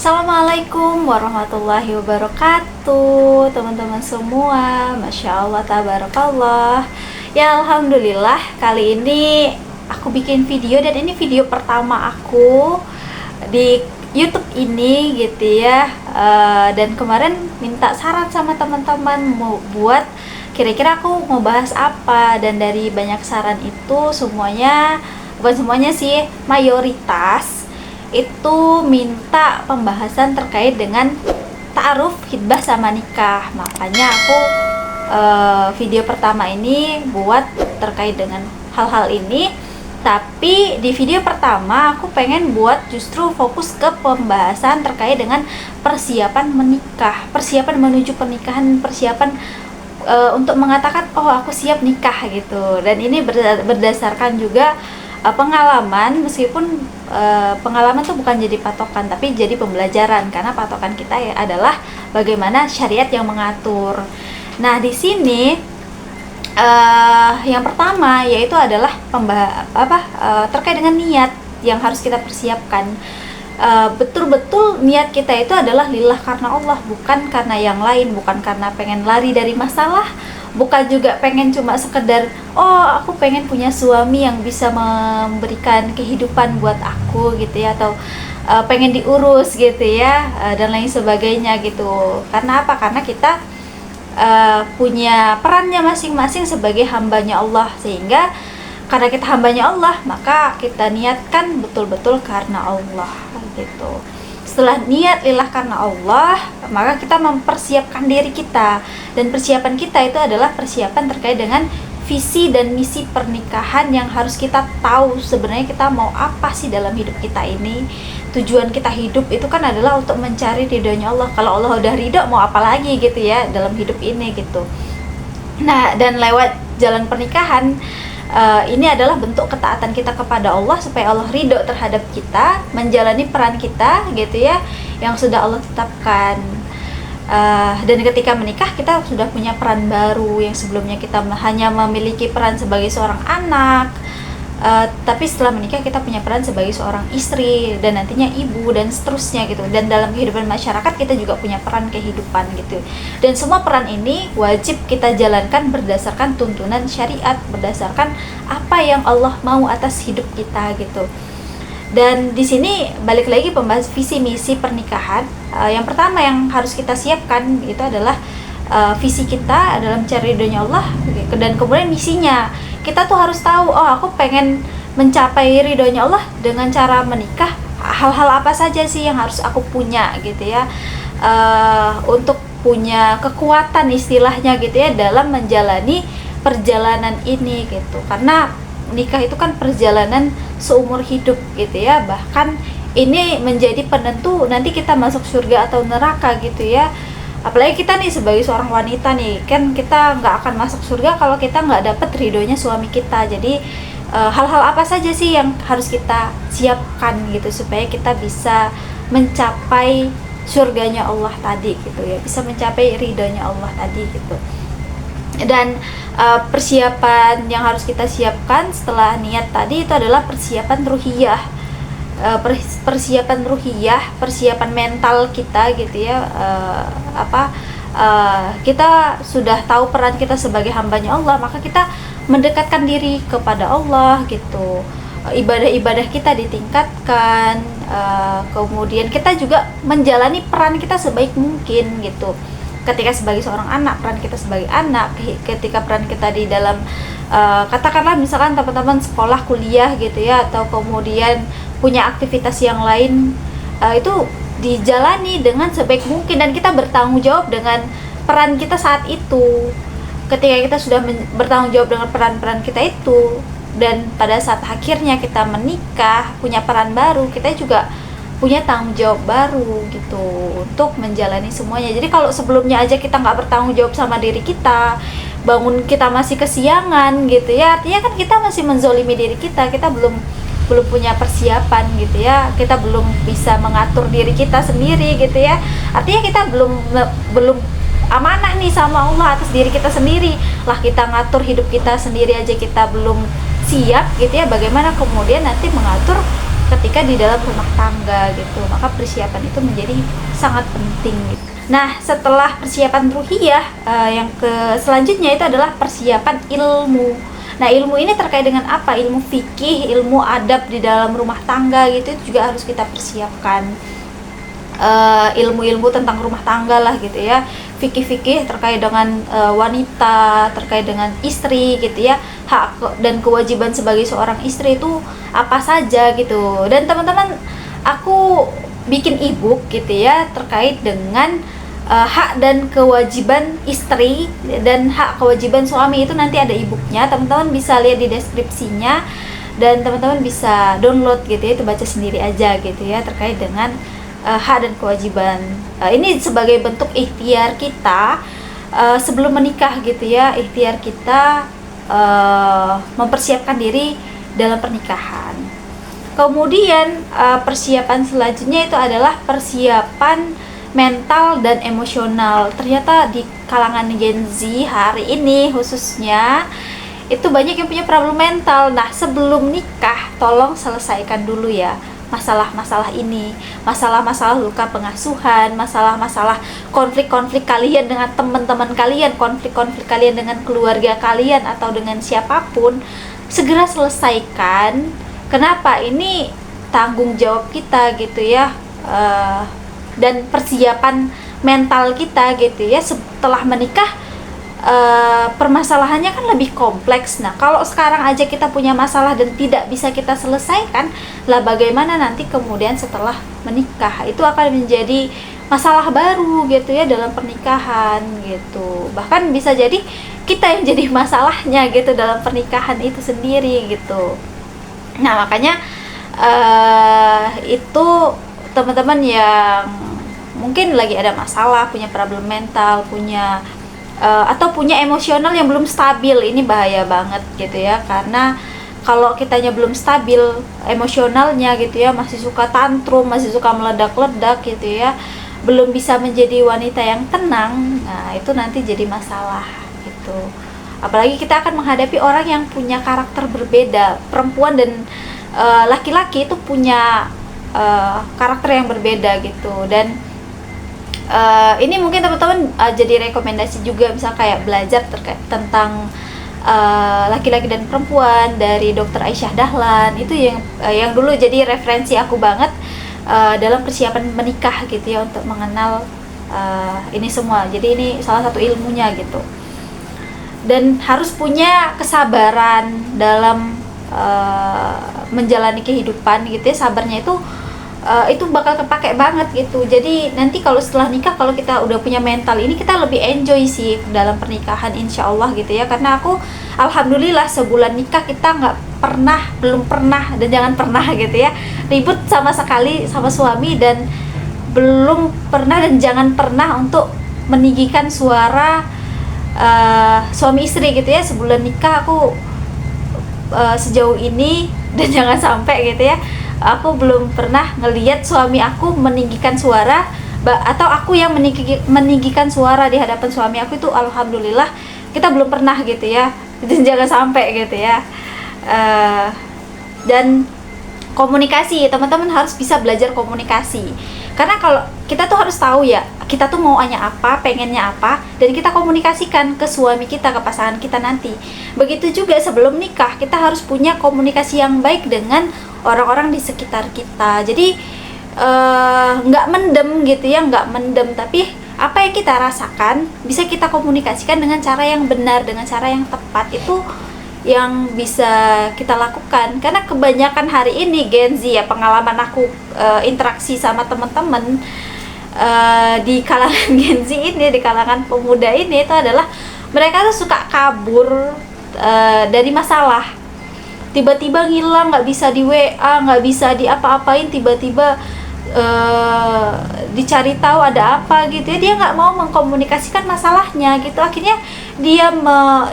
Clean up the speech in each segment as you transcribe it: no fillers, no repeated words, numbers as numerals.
Assalamualaikum warahmatullahi wabarakatuh, teman-teman semua. Masya Allah, tabarakallah. Ya, alhamdulillah, kali ini aku bikin video, dan ini video pertama aku di YouTube ini gitu ya. Dan kemarin minta saran sama teman-teman mau buat kira-kira aku mau bahas apa, dan dari banyak saran itu semuanya, bukan semuanya sih, mayoritas itu minta pembahasan terkait dengan ta'aruf, khitbah sama nikah. Makanya aku video pertama ini buat terkait dengan hal-hal ini. Tapi di video pertama aku pengen buat justru fokus ke pembahasan terkait dengan persiapan menikah, persiapan menuju pernikahan, persiapan untuk mengatakan oh aku siap nikah gitu. Dan ini berdasarkan juga pengalaman, meskipun pengalaman tuh bukan jadi patokan tapi jadi pembelajaran, karena patokan kita ya adalah bagaimana syariat yang mengatur. Nah, di sini yang pertama yaitu adalah terkait dengan niat yang harus kita persiapkan. Betul-betul niat kita itu adalah lillah, karena Allah, bukan karena yang lain, bukan karena pengen lari dari masalah, bukan juga pengen cuma sekedar oh aku pengen punya suami yang bisa memberikan kehidupan buat aku gitu ya, atau pengen diurus gitu ya, dan lain sebagainya gitu. Karena apa? Karena kita punya perannya masing-masing sebagai hambanya Allah, sehingga karena kita hambanya Allah maka kita niatkan betul-betul karena Allah gitu. Setelah niat lillah karena Allah, maka kita mempersiapkan diri kita, dan persiapan kita itu adalah persiapan terkait dengan visi dan misi pernikahan yang harus kita tahu sebenarnya kita mau apa sih dalam hidup kita ini. Tujuan kita hidup itu kan adalah untuk mencari ridhonya Allah. Kalau Allah udah ridho, mau apa lagi gitu ya dalam hidup ini gitu. Nah, dan lewat jalan pernikahan ini adalah bentuk ketaatan kita kepada Allah supaya Allah ridho terhadap kita, menjalani peran kita gitu ya, yang sudah Allah tetapkan. Dan ketika menikah kita sudah punya peran baru, yang sebelumnya kita hanya memiliki peran sebagai seorang anak, tapi setelah menikah kita punya peran sebagai seorang istri, dan nantinya ibu, dan seterusnya gitu. Dan dalam kehidupan masyarakat kita juga punya peran kehidupan gitu. Dan semua peran ini wajib kita jalankan berdasarkan tuntunan syariat, berdasarkan apa yang Allah mau atas hidup kita gitu. Dan di sini balik lagi pembahas visi misi pernikahan. Yang pertama yang harus kita siapkan itu adalah visi kita adalah mencari ridhonya Allah, dan kemudian misinya kita tuh harus tahu oh aku pengen mencapai ridhonya Allah dengan cara menikah, hal-hal apa saja sih yang harus aku punya gitu ya, untuk punya kekuatan istilahnya gitu ya dalam menjalani perjalanan ini gitu. Karena nikah itu kan perjalanan seumur hidup gitu ya, bahkan ini menjadi penentu nanti kita masuk surga atau neraka gitu ya. Apalagi kita nih sebagai seorang wanita nih, kan kita nggak akan masuk surga kalau kita nggak dapet ridhonya suami kita. Jadi hal-hal apa saja sih yang harus kita siapkan gitu supaya kita bisa mencapai surganya Allah tadi gitu ya, bisa mencapai ridhonya Allah tadi gitu. Dan persiapan yang harus kita siapkan setelah niat tadi itu adalah persiapan ruhiyah. Persiapan ruhiyah, persiapan mental kita gitu ya. Kita sudah tahu peran kita sebagai hambanya Allah, maka kita mendekatkan diri kepada Allah gitu. Ibadah-ibadah kita ditingkatkan, kemudian kita juga menjalani peran kita sebaik mungkin gitu. Ketika sebagai seorang anak, peran kita sebagai anak, ketika peran kita di dalam katakanlah misalkan teman-teman sekolah, kuliah gitu ya, atau kemudian punya aktivitas yang lain, itu dijalani dengan sebaik mungkin, dan kita bertanggung jawab dengan peran kita saat itu. Ketika kita sudah bertanggung jawab dengan peran-peran kita itu, dan pada saat akhirnya kita menikah, punya peran baru, kita juga punya tanggung jawab baru gitu untuk menjalani semuanya. Jadi kalau sebelumnya aja kita nggak bertanggung jawab sama diri kita, bangun kita masih kesiangan gitu ya, artinya kan kita masih menzolimi diri kita belum punya persiapan gitu ya, kita belum bisa mengatur diri kita sendiri gitu ya, artinya kita belum amanah nih sama Allah atas diri kita sendiri. Lah kita ngatur hidup kita sendiri aja kita belum siap gitu ya, bagaimana kemudian nanti mengatur ketika di dalam rumah tangga gitu. Maka persiapan itu menjadi sangat penting. Nah, setelah persiapan ruhiyah, yang selanjutnya itu adalah persiapan ilmu. Nah, ilmu ini terkait dengan apa? Ilmu fikih, ilmu adab di dalam rumah tangga gitu, itu juga harus kita persiapkan. Ilmu-ilmu tentang rumah tangga lah gitu ya, fikih-fikih terkait dengan wanita, terkait dengan istri gitu ya, hak dan kewajiban sebagai seorang istri itu apa saja gitu. Dan teman-teman, aku bikin ebook gitu ya terkait dengan hak dan kewajiban istri dan hak kewajiban suami. Itu nanti ada ebooknya, teman-teman bisa lihat di deskripsinya dan teman-teman bisa download gitu ya, itu baca sendiri aja gitu ya, terkait dengan hak dan kewajiban. Ini sebagai bentuk ikhtiar kita sebelum menikah gitu ya, ikhtiar kita mempersiapkan diri dalam pernikahan. Kemudian persiapan selanjutnya itu adalah persiapan mental dan emosional. Ternyata di kalangan Gen Z hari ini khususnya itu banyak yang punya problem mental. Nah, sebelum nikah tolong selesaikan dulu ya masalah-masalah ini, masalah-masalah luka pengasuhan, masalah-masalah konflik-konflik kalian dengan teman-teman kalian, konflik-konflik kalian dengan keluarga kalian atau dengan siapapun, segera selesaikan. Kenapa? Ini tanggung jawab kita gitu ya, dan persiapan mental kita gitu ya. Setelah menikah permasalahannya kan lebih kompleks. Nah, kalau sekarang aja kita punya masalah dan tidak bisa kita selesaikan, lah bagaimana nanti kemudian setelah menikah? Itu akan menjadi masalah baru gitu ya dalam pernikahan gitu. Bahkan bisa jadi kita yang jadi masalahnya gitu dalam pernikahan itu sendiri gitu. Nah, makanya itu teman-teman yang mungkin lagi ada masalah, punya problem mental, punya atau punya emosional yang belum stabil, ini bahaya banget gitu ya. Karena kalau kitanya belum stabil emosionalnya gitu ya, masih suka tantrum, masih suka meledak-ledak gitu ya, belum bisa menjadi wanita yang tenang, nah itu nanti jadi masalah gitu. Apalagi kita akan menghadapi orang yang punya karakter berbeda. Perempuan dan laki-laki itu punya karakter yang berbeda gitu. Dan ini mungkin teman-teman jadi rekomendasi juga, misal kayak belajar terkait tentang laki-laki dan perempuan dari Dr. Aisyah Dahlan. Itu yang dulu jadi referensi aku banget dalam persiapan menikah gitu ya, untuk mengenal ini semua. Jadi ini salah satu ilmunya gitu. Dan harus punya kesabaran dalam menjalani kehidupan gitu ya. Sabarnya itu bakal kepake banget gitu. Jadi nanti kalau setelah nikah, kalau kita udah punya mental ini, kita lebih enjoy sih dalam pernikahan insya Allah gitu ya. Karena aku alhamdulillah sebulan nikah kita belum pernah dan jangan pernah gitu ya ribut sama sekali sama suami, dan belum pernah dan jangan pernah untuk meninggikan suara suami istri gitu ya. Sebulan nikah aku sejauh ini dan jangan sampai gitu ya, aku belum pernah ngelihat suami aku meninggikan suara, atau aku yang meninggikan suara di hadapan suami aku. Itu alhamdulillah kita belum pernah gitu ya, dan jangan sampai gitu ya. Dan komunikasi, teman-teman harus bisa belajar komunikasi. Karena kalau kita tuh harus tahu ya, kita tuh maunya apa, pengennya apa, dan kita komunikasikan ke suami kita, ke pasangan kita nanti. Begitu juga sebelum nikah, kita harus punya komunikasi yang baik dengan orang-orang di sekitar kita. Jadi nggak mendem gitu ya, nggak mendem, tapi apa yang kita rasakan bisa kita komunikasikan dengan cara yang benar, dengan cara yang tepat. Itu yang bisa kita lakukan. Karena kebanyakan hari ini Gen Z ya, pengalaman aku interaksi sama teman-teman di kalangan Gen Z ini, di kalangan pemuda ini, itu adalah mereka tuh suka kabur dari masalah. Tiba-tiba ngilang, nggak bisa di WA, nggak bisa di apa-apain, tiba-tiba dicari tahu ada apa gitu ya, dia nggak mau mengkomunikasikan masalahnya gitu. Akhirnya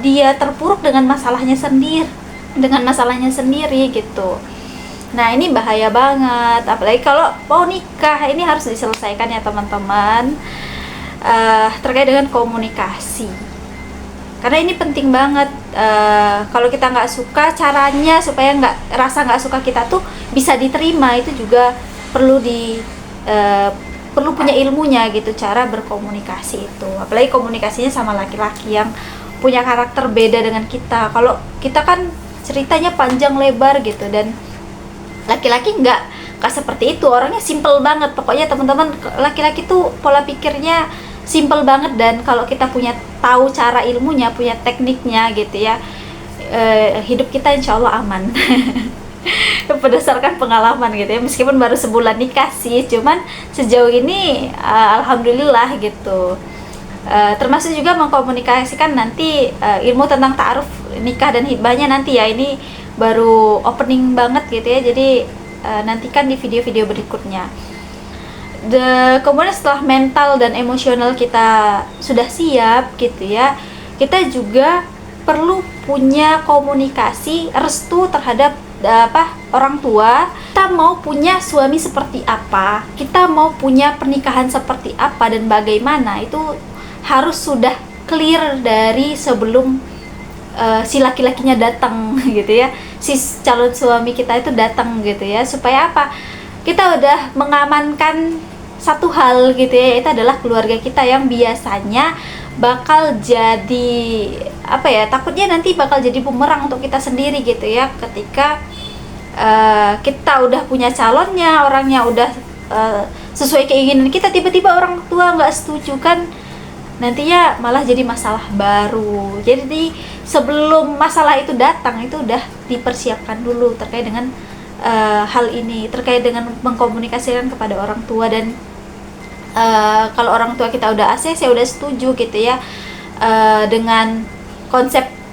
dia terpuruk dengan masalahnya sendiri gitu. Nah, ini bahaya banget, apalagi kalau mau nikah. Ini harus diselesaikan ya teman-teman, terkait dengan komunikasi, karena ini penting banget. kalau kita nggak suka, caranya supaya nggak suka kita tuh bisa diterima, itu juga perlu perlu punya ilmunya gitu, cara berkomunikasi itu. Apalagi komunikasinya sama laki-laki yang punya karakter beda dengan kita. Kalau kita kan ceritanya panjang lebar gitu, dan laki-laki nggak seperti itu, orangnya simple banget. Pokoknya teman-teman, laki-laki tuh pola pikirnya simple banget, dan kalau kita tahu cara ilmunya, punya tekniknya gitu ya, hidup kita insya Allah aman. Berdasarkan pengalaman gitu ya, meskipun baru sebulan nikah sih, cuman sejauh ini alhamdulillah gitu. Termasuk juga mengkomunikasikan nanti ilmu tentang ta'aruf nikah dan hitbahnya nanti ya, ini baru opening banget gitu ya, jadi nantikan di video-video berikutnya. Kemudian setelah mental dan emosional kita sudah siap gitu ya, kita juga perlu punya komunikasi restu terhadap orang tua. Kita mau punya suami seperti apa, kita mau punya pernikahan seperti apa dan bagaimana, itu harus sudah clear dari sebelum si laki-lakinya datang gitu ya, si calon suami kita itu datang gitu ya. Supaya apa? Kita udah mengamankan satu hal gitu ya, itu adalah keluarga kita yang biasanya bakal jadi takutnya nanti bakal jadi bumerang untuk kita sendiri gitu ya, ketika kita udah punya calonnya, orangnya udah sesuai keinginan kita, tiba-tiba orang tua nggak setuju kan, nantinya malah jadi masalah baru. Jadi sebelum masalah itu datang, itu udah dipersiapkan dulu terkait dengan hal ini, terkait dengan mengkomunikasikan kepada orang tua. Dan kalau orang tua kita udah ACC, udah setuju gitu ya dengan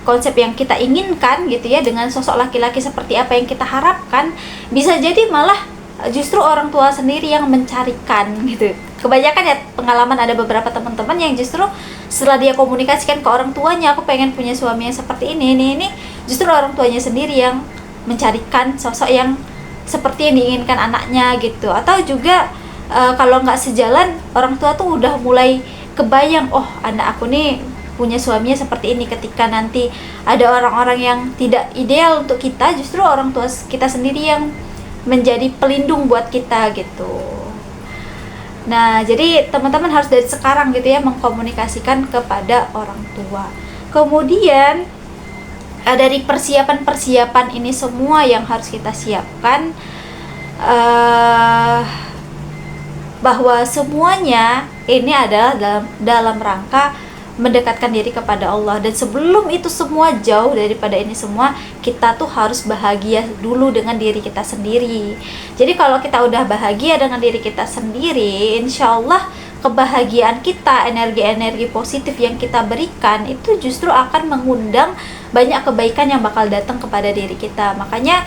konsep yang kita inginkan gitu ya, dengan sosok laki-laki seperti apa yang kita harapkan, bisa jadi malah justru orang tua sendiri yang mencarikan gitu. Kebanyakan ya pengalaman, ada beberapa teman-teman yang justru setelah dia komunikasikan ke orang tuanya, aku pengen punya suami yang seperti ini, justru orang tuanya sendiri yang mencarikan sosok yang seperti yang diinginkan anaknya gitu. Atau juga kalau nggak sejalan, orang tua tuh udah mulai kebayang, oh anak aku nih punya suaminya seperti ini. Ketika nanti ada orang-orang yang tidak ideal untuk kita, justru orang tua kita sendiri yang menjadi pelindung buat kita gitu. Nah, jadi teman-teman harus dari sekarang gitu ya mengkomunikasikan kepada orang tua. Kemudian dari persiapan ini semua yang harus kita siapkan, bahwa semuanya ini adalah dalam rangka mendekatkan diri kepada Allah. Dan sebelum itu semua, jauh daripada ini semua, kita tuh harus bahagia dulu dengan diri kita sendiri. Jadi kalau kita udah bahagia dengan diri kita sendiri, insya Allah kebahagiaan kita, energi-energi positif yang kita berikan itu justru akan mengundang banyak kebaikan yang bakal datang kepada diri kita. Makanya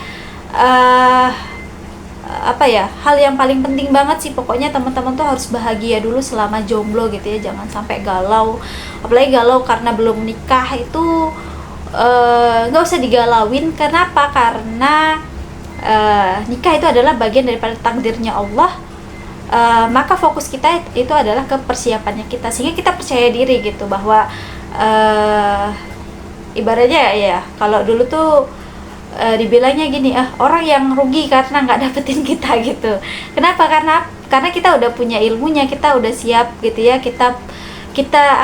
hal yang paling penting banget sih, pokoknya teman-teman tuh harus bahagia dulu selama jomblo gitu ya, jangan sampai galau. Apalagi galau karena belum nikah, itu nggak usah digalauin. Kenapa? Karena nikah itu adalah bagian daripada takdirnya Allah. Maka fokus kita itu adalah ke persiapannya kita, sehingga kita percaya diri gitu, bahwa ibaratnya ya, kalau dulu tuh dibilangnya gini, orang yang rugi karena nggak dapetin kita gitu. Kenapa? Karena kita udah punya ilmunya, kita udah siap gitu ya, kita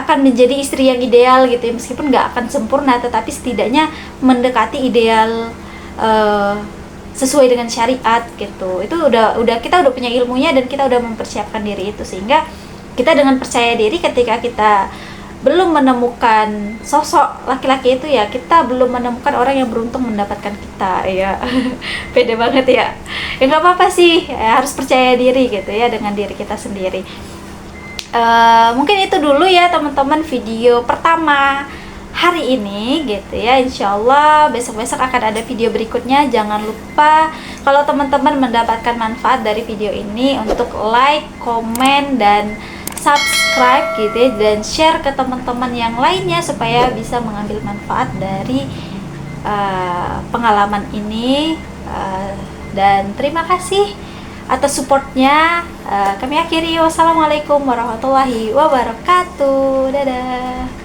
akan menjadi istri yang ideal gitu ya, meskipun nggak akan sempurna, tetapi setidaknya mendekati ideal sesuai dengan syariat gitu. Itu kita udah punya ilmunya, dan kita udah mempersiapkan diri itu, sehingga kita dengan percaya diri ketika kita belum menemukan sosok laki-laki itu ya, kita belum menemukan orang yang beruntung mendapatkan kita ya. Beda banget ya. Ya nggak apa-apa sih, ya, harus percaya diri gitu ya dengan diri kita sendiri. Mungkin itu dulu ya teman-teman video pertama hari ini gitu ya. Insyaallah besok-besok akan ada video berikutnya. Jangan lupa kalau teman-teman mendapatkan manfaat dari video ini untuk like, komen, dan subscribe gitu ya, dan share ke teman-teman yang lainnya supaya bisa mengambil manfaat dari pengalaman ini. Dan terima kasih atas supportnya. Kami akhiri, wassalamualaikum warahmatullahi wabarakatuh. Dadah.